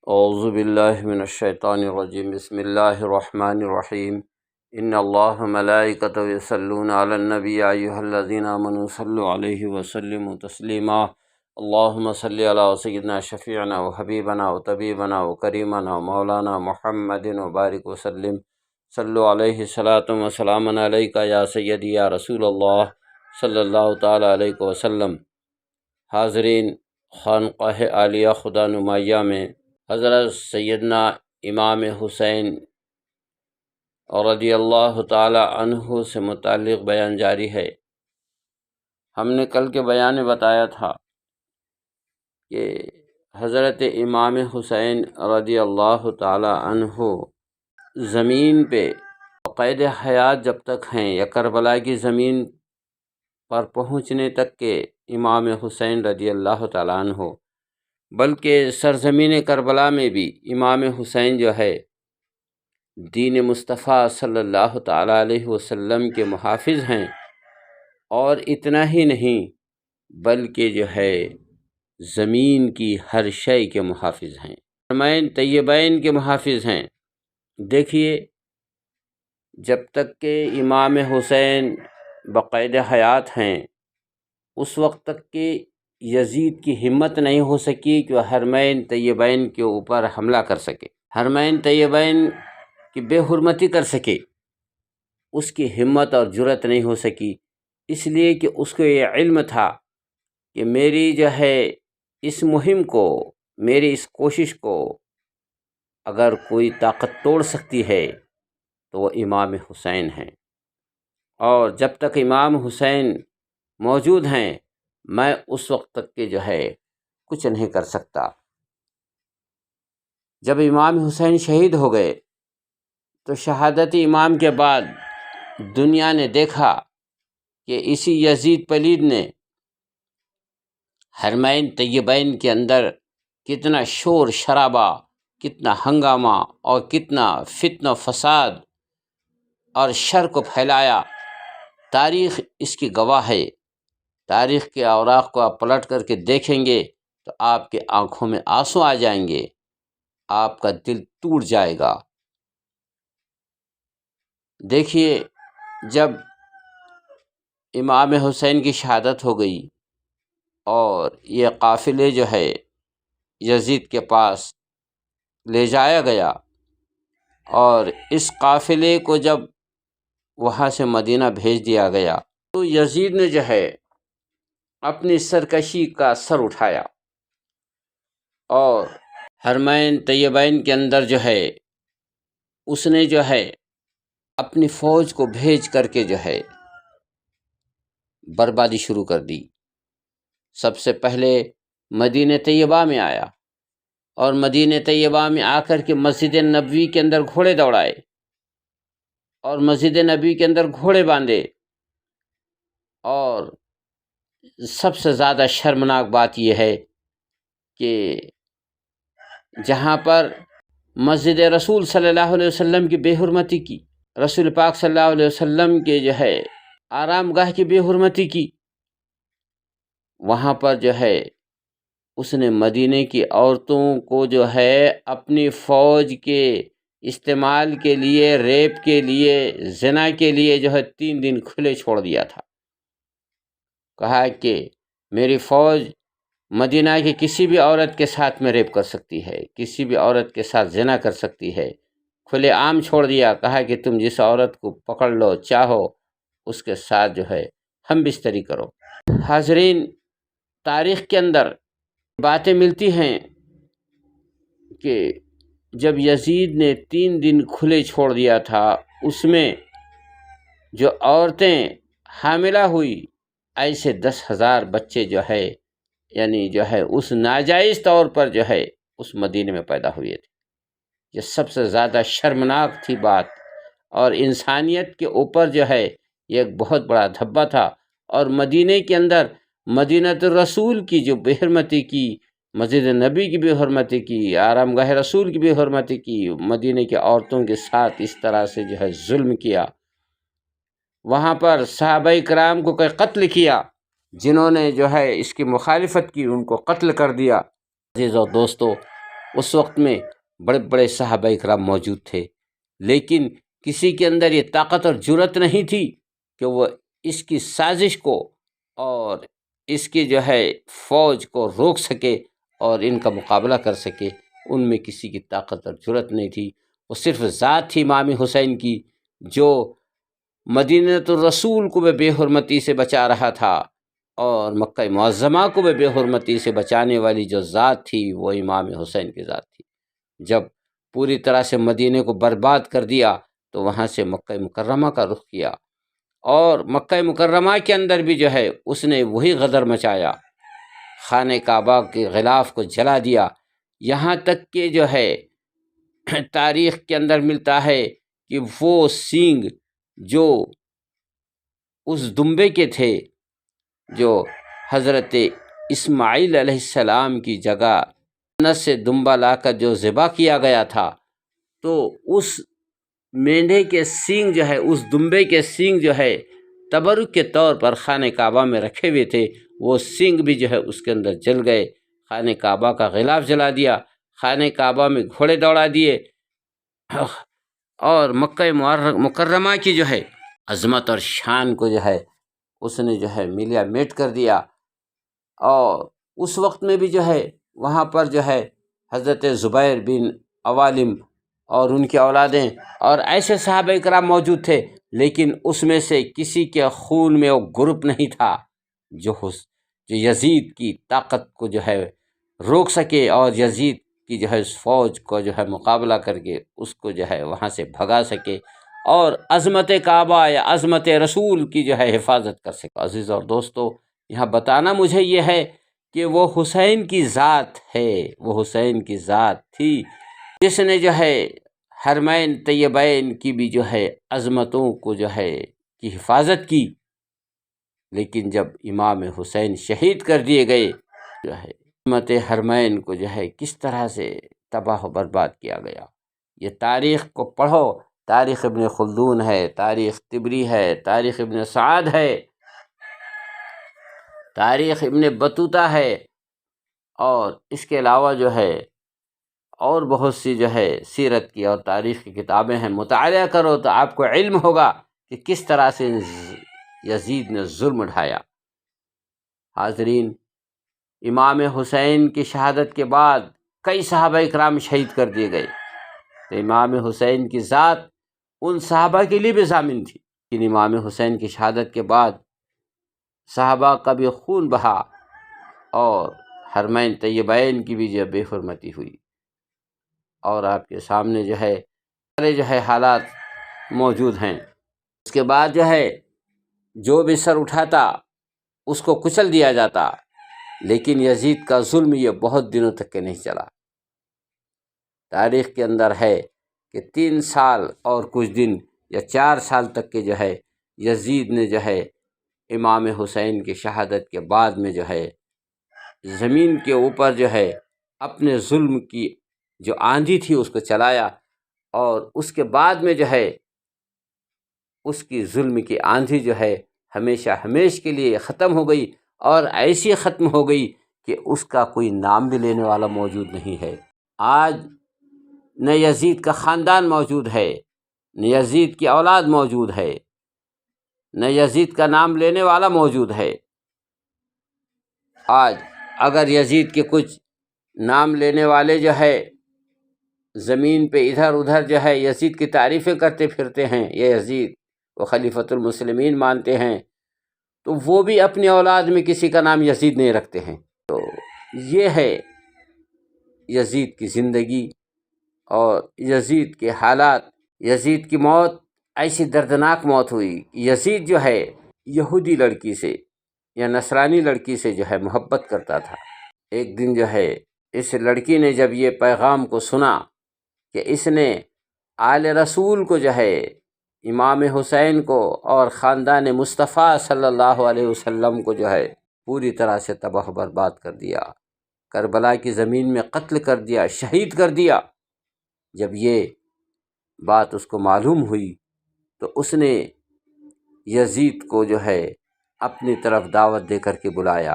اعوذ باللہ من الشیطان الرجیم بسم اللہ الرحمن الرحیم ان اللہ ملائکۃ یصلون علی النبی یا ایھا الذین آمنوا صلوا علیہ وسلموا تسلیما اللہم صلی علی سیدنا شفیعنا وحبیبنا وطبیبنا وکریمنا مولانا محمد وبارک وسلم صلوا علیہ صلاۃ وسلام علیک یا سیدی یا رسول اللہ صلی اللہ تعالی علیہ وسلم۔ حاضرین، خانقاہ عالیہ خدا نمایاں میں حضرت سیدنا امام حسین رضی اللہ تعالی عنہ سے متعلق بیان جاری ہے۔ ہم نے کل کے بیان میں بتایا تھا کہ حضرت امام حسین رضی اللہ تعالی عنہ زمین پہ قید حیات جب تک ہیں، یا کربلا کی زمین پر پہنچنے تک کے امام حسین رضی اللہ تعالی عنہ، بلکہ سرزمین کربلا میں بھی امام حسین جو ہے دین مصطفیٰ صلی اللہ تعالی علیہ وسلم کے محافظ ہیں، اور اتنا ہی نہیں بلکہ جو ہے زمین کی ہر شے کے محافظ ہیں، حرمین طیبین کے محافظ ہیں۔ دیکھیے، جب تک کہ امام حسین بقید حیات ہیں اس وقت تک کہ یزید کی ہمت نہیں ہو سکی کہ وہ حرمین طیبین کے اوپر حملہ کر سکے، حرمین طیبین کی بے حرمتی کر سکے۔ اس کی ہمت اور جرأت نہیں ہو سکی، اس لیے کہ اس کو یہ علم تھا کہ میری جو ہے اس مہم کو، میری اس کوشش کو اگر کوئی طاقت توڑ سکتی ہے تو وہ امام حسین ہیں، اور جب تک امام حسین موجود ہیں میں اس وقت تک کہ جو ہے کچھ نہیں کر سکتا۔ جب امام حسین شہید ہو گئے تو شہادت امام کے بعد دنیا نے دیکھا کہ اسی یزید پلید نے حرمین طیبین کے اندر کتنا شور شرابہ، کتنا ہنگامہ اور کتنا فتنہ و فساد اور شر کو پھیلایا۔ تاریخ اس کی گواہ ہے۔ تاریخ کے اوراق کو آپ پلٹ کر کے دیکھیں گے تو آپ کے آنکھوں میں آنسو آ جائیں گے، آپ کا دل ٹوٹ جائے گا۔ دیکھیے، جب امام حسین کی شہادت ہو گئی اور یہ قافلے جو ہے یزید کے پاس لے جایا گیا، اور اس قافلے کو جب وہاں سے مدینہ بھیج دیا گیا تو یزید نے جو ہے اپنی سرکشی کا سر اٹھایا، اور حرمین طیبین کے اندر جو ہے اس نے جو ہے اپنی فوج کو بھیج کر کے جو ہے بربادی شروع کر دی۔ سب سے پہلے مدینہ طیبہ میں آیا، اور مدینہ طیبہ میں آ کر کے مسجد نبوی کے اندر گھوڑے دوڑائے، اور مسجد نبوی کے اندر گھوڑے باندھے۔ اور سب سے زیادہ شرمناک بات یہ ہے کہ جہاں پر مسجد رسول صلی اللہ علیہ وسلم کی بے حرمتی کی، رسول پاک صلی اللہ علیہ وسلم کے جو ہے آرام گاہ کی بے حرمتی کی، وہاں پر جو ہے اس نے مدینے کی عورتوں کو جو ہے اپنی فوج کے استعمال کے لیے، ریپ کے لیے، زنا کے لیے جو ہے 3 دن کھلے چھوڑ دیا تھا۔ کہا کہ میری فوج مدینہ کی کسی بھی عورت کے ساتھ میں ریپ کر سکتی ہے، کسی بھی عورت کے ساتھ زنا کر سکتی ہے، کھلے عام چھوڑ دیا۔ کہا کہ تم جس عورت کو پکڑ لو، چاہو اس کے ساتھ جو ہے ہم بستری کرو۔ حاضرین، تاریخ کے اندر باتیں ملتی ہیں کہ جب یزید نے 3 دن کھلے چھوڑ دیا تھا، اس میں جو عورتیں حاملہ ہوئی، ایسے 10,000 بچے جو ہے یعنی جو ہے اس ناجائز طور پر جو ہے اس مدینے میں پیدا ہوئے تھے۔ یہ سب سے زیادہ شرمناک تھی بات، اور انسانیت کے اوپر جو ہے یہ ایک بہت بڑا دھبہ تھا۔ اور مدینے کے اندر مدینہ الرسول کی جو بے حرمتی کی، مسجد نبی کی بے حرمتی کی، آرام گاہ رسول کی بے حرمتی کی، مدینے کی عورتوں کے ساتھ اس طرح سے جو ہے ظلم کیا، وہاں پر صحابہ کرام کو کوئی قتل کیا، جنہوں نے جو ہے اس کی مخالفت کی ان کو قتل کر دیا۔ عزیز اور دوستو، اس وقت میں بڑے بڑے صحابہ اکرام موجود تھے، لیکن کسی کے اندر یہ طاقت اور جرأت نہیں تھی کہ وہ اس کی سازش کو اور اس کی جو ہے فوج کو روک سکے اور ان کا مقابلہ کر سکے۔ ان میں کسی کی طاقت اور جرأت نہیں تھی، وہ صرف ذات تھی امام حسین کی، جو مدینۃ الرسول کو بے حرمتی سے بچا رہا تھا، اور مکہ معظمہ کو بے حرمتی سے بچانے والی جو ذات تھی وہ امام حسین کی ذات تھی۔ جب پوری طرح سے مدینے کو برباد کر دیا تو وہاں سے مکہ مکرمہ کا رخ کیا، اور مکہ مکرمہ کے اندر بھی جو ہے اس نے وہی غدر مچایا، خانہ کعبہ کے غلاف کو جلا دیا، یہاں تک کہ جو ہے تاریخ کے اندر ملتا ہے کہ وہ سینگ جو اس دمبے کے تھے جو حضرت اسماعیل علیہ السلام کی جگہ جنت سے دمبا لا کر جو ذبح کیا گیا تھا، تو اس مینڈھے کے سینگ جو ہے، اس دمبے کے سینگ جو ہے تبرک کے طور پر خانہ کعبہ میں رکھے ہوئے تھے، وہ سینگ بھی جو ہے اس کے اندر جل گئے، خانہ کعبہ کا غلاف جلا دیا، خانہ کعبہ میں گھوڑے دوڑا دیے، اور مکہ مکرمہ کی جو ہے عظمت اور شان کو جو ہے اس نے جو ہے ملیا میٹ کر دیا۔ اور اس وقت میں بھی جو ہے وہاں پر جو ہے حضرت زبیر بن عوالم اور ان کی اولادیں اور ایسے صحابہ کرام موجود تھے، لیکن اس میں سے کسی کے خون میں وہ گروپ نہیں تھا جو یزید کی طاقت کو جو ہے روک سکے، اور یزید کی جو ہے اس فوج کو جو ہے مقابلہ کر کے اس کو جو ہے وہاں سے بھگا سکے، اور عظمت کعبہ یا عظمت رسول کی جو ہے حفاظت کر سکے۔ عزیز اور دوستو، یہاں بتانا مجھے یہ ہے کہ وہ حسین کی ذات ہے، وہ حسین کی ذات تھی جس نے جو ہے حرمین طیبین کی بھی جو ہے عظمتوں کو جو ہے کی حفاظت کی، لیکن جب امام حسین شہید کر دیے گئے جو ہے عظمت حرمین کو جو ہے کس طرح سے تباہ و برباد کیا گیا۔ یہ تاریخ کو پڑھو، تاریخ ابن خلدون ہے، تاریخ طبری ہے، تاریخ ابن سعد ہے، تاریخ ابن بطوطہ ہے، اور اس کے علاوہ جو ہے اور بہت سی جو ہے سیرت کی اور تاریخ کی کتابیں ہیں، مطالعہ کرو تو آپ کو علم ہوگا کہ کس طرح سے یزید نے ظلم ڈھایا۔ حاضرین، امام حسین کی شہادت کے بعد کئی صحابہ اکرام شہید کر دیے گئے، تو امام حسین کی ذات ان صحابہ کے لیے بھی ضامن تھی، لیکن امام حسین کی شہادت کے بعد صحابہ کا بھی خون بہا، اور حرمین طیبین کی بھی جو بے حرمتی ہوئی، اور آپ کے سامنے جو ہے سارے جو ہے حالات موجود ہیں۔ اس کے بعد جو ہے جو بھی سر اٹھاتا اس کو کچل دیا جاتا، لیکن یزید کا ظلم یہ بہت دنوں تک کے نہیں چلا۔ تاریخ کے اندر ہے کہ 3 سال اور کچھ دن یا 4 سال تک کے جو ہے یزید نے جو ہے امام حسین کی شہادت کے بعد میں جو ہے زمین کے اوپر جو ہے اپنے ظلم کی جو آندھی تھی اس کو چلایا، اور اس کے بعد میں جو ہے اس کی ظلم کی آندھی جو ہے ہمیشہ ہمیش کے لیے ختم ہو گئی، اور ایسی ختم ہو گئی کہ اس کا کوئی نام بھی لینے والا موجود نہیں ہے۔ آج نہ یزید کا خاندان موجود ہے، نہ یزید کی اولاد موجود ہے، نہ یزید کا نام لینے والا موجود ہے۔ آج اگر یزید کے کچھ نام لینے والے جو ہے زمین پہ ادھر ادھر جو ہے یزید کی تعریفیں کرتے پھرتے ہیں، یہ یزید وہ خلیفۃ المسلمین مانتے ہیں، تو وہ بھی اپنی اولاد میں کسی کا نام یزید نہیں رکھتے ہیں۔ تو یہ ہے یزید کی زندگی اور یزید کے حالات۔ یزید کی موت ایسی دردناک موت ہوئی، یزید جو ہے یہودی لڑکی سے یا نصرانی لڑکی سے جو ہے محبت کرتا تھا۔ ایک دن جو ہے اس لڑکی نے جب یہ پیغام کو سنا کہ اس نے آل رسول کو جو ہے امام حسین کو اور خاندان مصطفیٰ صلی اللہ علیہ وسلم کو جو ہے پوری طرح سے تباہ و برباد کر دیا، کربلا کی زمین میں قتل کر دیا، شہید کر دیا، جب یہ بات اس کو معلوم ہوئی تو اس نے یزید کو جو ہے اپنی طرف دعوت دے کر کے بلایا،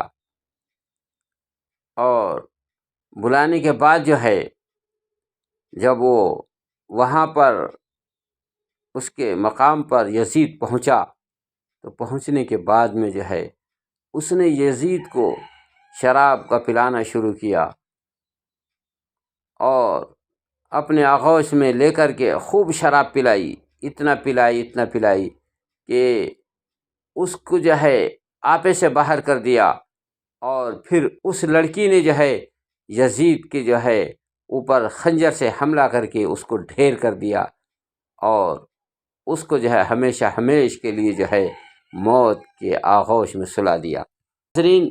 اور بلانے کے بعد جو ہے جب وہ وہاں پر اس کے مقام پر یزید پہنچا تو پہنچنے کے بعد میں جو ہے اس نے یزید کو شراب کا پلانا شروع کیا اور اپنے آغوش میں لے کر کے خوب شراب پلائی، اتنا پلائی کہ اس کو جو ہے آپے سے باہر کر دیا، اور پھر اس لڑکی نے جو ہے یزید کے جو ہے اوپر خنجر سے حملہ کر کے اس کو ڈھیر کر دیا اور اس کو جو ہے ہمیشہ کے لیے جو ہے موت کے آغوش میں سلا دیا۔ ناظرین،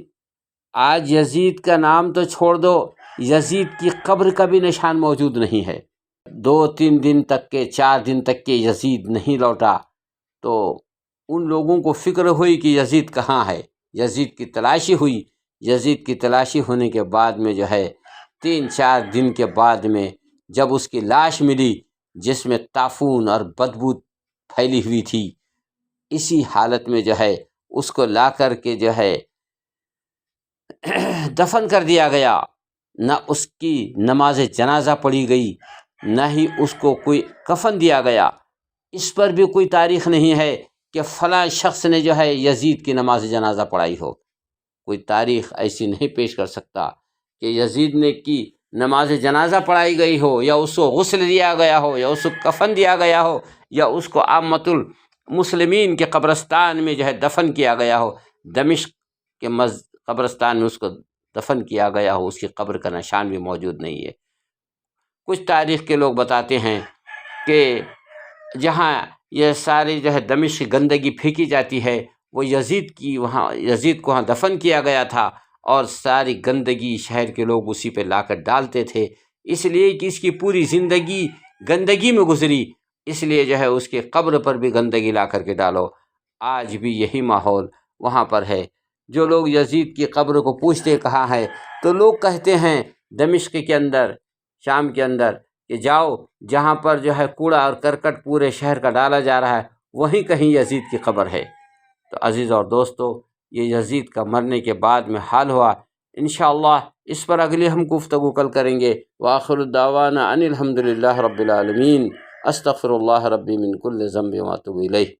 آج یزید کا نام تو چھوڑ دو، یزید کی قبر کا بھی نشان موجود نہیں ہے۔ 2-3 دن تک کے 4 دن تک کے یزید نہیں لوٹا تو ان لوگوں کو فکر ہوئی کہ یزید کہاں ہے، یزید کی تلاشی ہوئی۔ یزید کی تلاشی ہونے کے بعد میں جو ہے 3-4 دن کے بعد میں جب اس کی لاش ملی جس میں تعفن اور بدبو پھیلی ہوئی تھی، اسی حالت میں جو ہے اس کو لا کر کے جو ہے دفن کر دیا گیا۔ نہ اس کی نماز جنازہ پڑھی گئی، نہ ہی اس کو کوئی کفن دیا گیا۔ اس پر بھی کوئی تاریخ نہیں ہے کہ فلاں شخص نے جو ہے یزید کی نماز جنازہ پڑھائی ہو۔ کوئی تاریخ ایسی نہیں پیش کر سکتا کہ یزید نے کی نماز جنازہ پڑھائی گئی ہو، یا اس کو غسل دیا گیا ہو، یا اس کو کفن دیا گیا ہو، یا اس کو عامۃ المسلمین کے قبرستان میں جو ہے دفن کیا گیا ہو۔ دمشق کے قبرستان میں اس کو دفن کیا گیا ہو، اس کی قبر کا نشان بھی موجود نہیں ہے۔ کچھ تاریخ کے لوگ بتاتے ہیں کہ جہاں یہ ساری جو ہے دمشق کی گندگی پھینکی جاتی ہے وہ یزید کو وہاں دفن کیا گیا تھا، اور ساری گندگی شہر کے لوگ اسی پہ لا کر ڈالتے تھے، اس لیے کہ اس کی پوری زندگی گندگی میں گزری، اس لیے جو ہے اس کی قبر پر بھی گندگی لا کر کے ڈالو۔ آج بھی یہی ماحول وہاں پر ہے۔ جو لوگ یزید کی قبر کو پوچھتے کہاں ہے تو لوگ کہتے ہیں دمشق کے اندر، شام کے اندر، کہ جاؤ جہاں پر جو ہے کوڑا اور کرکٹ پورے شہر کا ڈالا جا رہا ہے وہیں کہیں یزید کی قبر ہے۔ تو عزیز اور دوستو، یہ یزید کا مرنے کے بعد میں حال ہوا۔ انشاءاللہ اس پر اگلی ہم گفتگو کل کریں گے۔ وآخر الدعوانا ان الحمد للہ رب العالمین، استغفر اللہ ربی من کل ذنب واتوب الیہ۔